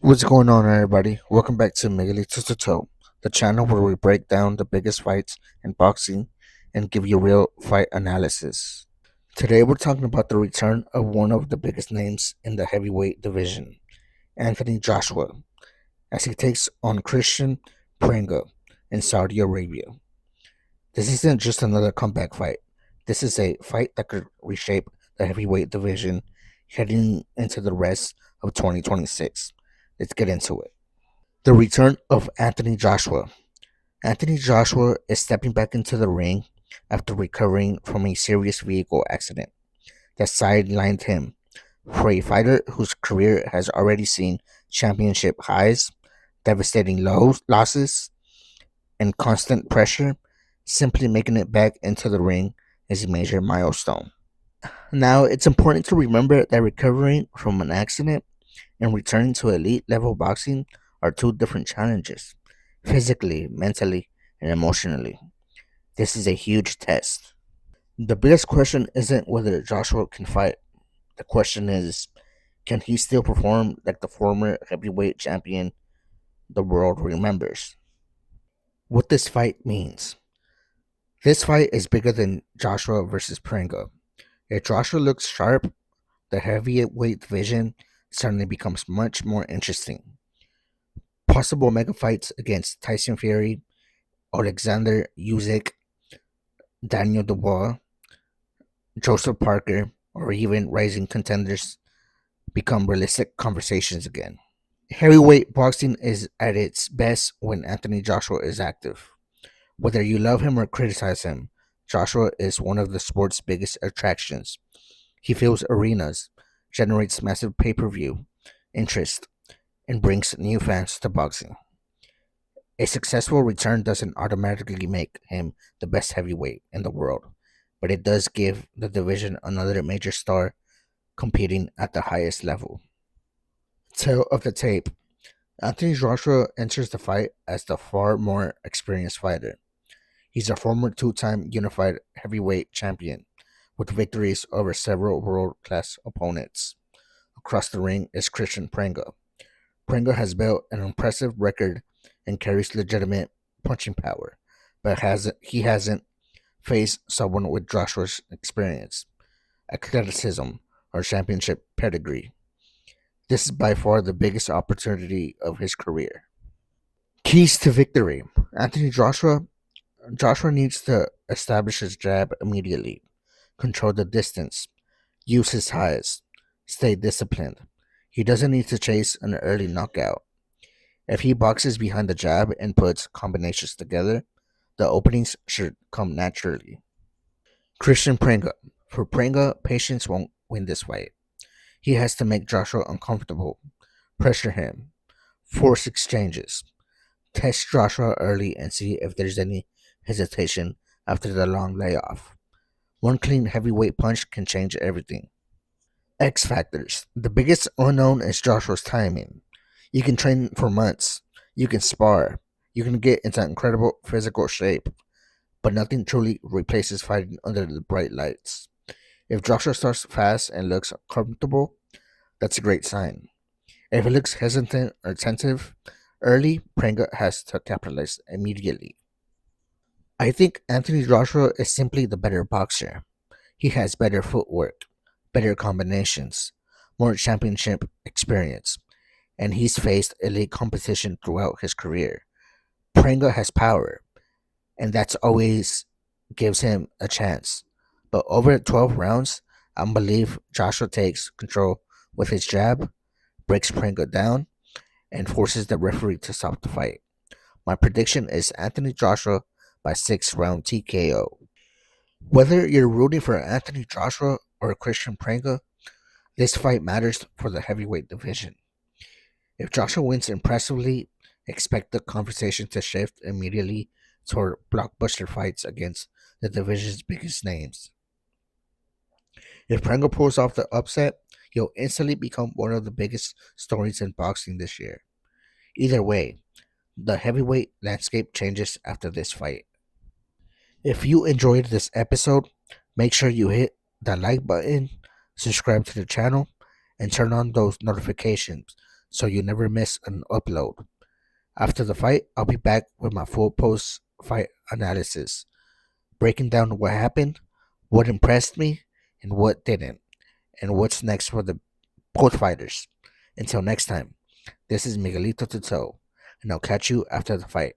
What's going on, everybody? Welcome back to Miguelito To Toe, the channel where we break down the biggest fights in boxing and give you real fight analysis. Today, we're talking about the return of one of the biggest names in the heavyweight division, Anthony Joshua, as he takes on Kristian Prenga in Saudi Arabia. This isn't just another comeback fight. This is a fight that could reshape the heavyweight division heading into the rest of 2026. Let's get into it. The return of Anthony Joshua. Anthony Joshua is stepping back into the ring after recovering from a serious vehicle accident that sidelined him. For a fighter whose career has already seen championship highs, devastating losses, and constant pressure, simply making it back into the ring is a major milestone. Now, it's important to remember that recovering from an accident and returning to elite level boxing are two different challenges physically, mentally, and emotionally. This is a huge test. The biggest question isn't whether Joshua can fight. The question is, can he still perform like the former heavyweight champion the world remembers? What this fight means. This fight is bigger than Joshua versus Prenga. If Joshua looks sharp, the heavyweight division suddenly becomes much more interesting. Possible mega fights against Tyson Fury, Alexander Usyk, Daniel Dubois, Joseph Parker, or even rising contenders become realistic conversations again. Heavyweight boxing is at its best when Anthony Joshua is active. Whether you love him or criticize him, Joshua is one of the sport's biggest attractions. He fills arenas, generates massive pay per view interest, and brings new fans to boxing. A successful return doesn't automatically make him the best heavyweight in the world, but it does give the division another major star competing at the highest level. Tail of the tape. Anthony Joshua enters the fight as the far more experienced fighter. He's a former two-time unified heavyweight champion with victories over several world-class opponents. Across the ring is Kristian Prenga. Prenga has built an impressive record and carries legitimate punching power, but he hasn't faced someone with Joshua's experience, athleticism, or championship pedigree. This is by far the biggest opportunity of his career. Keys to victory. Anthony Joshua needs to establish his jab immediately, control the distance, use his highs, stay disciplined. He doesn't need to chase an early knockout. If he boxes behind the jab and puts combinations together, the openings should come naturally. Kristian Prenga. For Prenga, patience won't win this fight. He has to make Joshua uncomfortable, pressure him, force exchanges, test Joshua early and see if there's any hesitation after the long layoff. One clean heavyweight punch can change everything. X factors. The biggest unknown is Joshua's timing. You can train for months, you can spar, you can get into incredible physical shape, but nothing truly replaces fighting under the bright lights. If Joshua starts fast and looks comfortable, that's a great sign. If he looks hesitant or attentive early, Prenga has to capitalize immediately. I think Anthony Joshua is simply the better boxer. He has better footwork, better combinations, more championship experience, and he's faced elite competition throughout his career. Prenga has power, and that's always gives him a chance. But over 12 rounds, I believe Joshua takes control with his jab, breaks Prenga down, and forces the referee to stop the fight. My prediction is Anthony Joshua by 6th round TKO. Whether you're rooting for Anthony Joshua or Kristian Prenga, this fight matters for the heavyweight division. If Joshua wins impressively, expect the conversation to shift immediately toward blockbuster fights against the division's biggest names. If Prenga pulls off the upset, he'll instantly become one of the biggest stories in boxing this year. Either way, the heavyweight landscape changes after this fight. If you enjoyed this episode, make sure you hit that like button, subscribe to the channel, and turn on those notifications so you never miss an upload. After the fight, I'll be back with my full post fight analysis, breaking down what happened, what impressed me, and what didn't, and what's next for the both fighters. Until next time, this is Miguelito To Toe, and I'll catch you after the fight.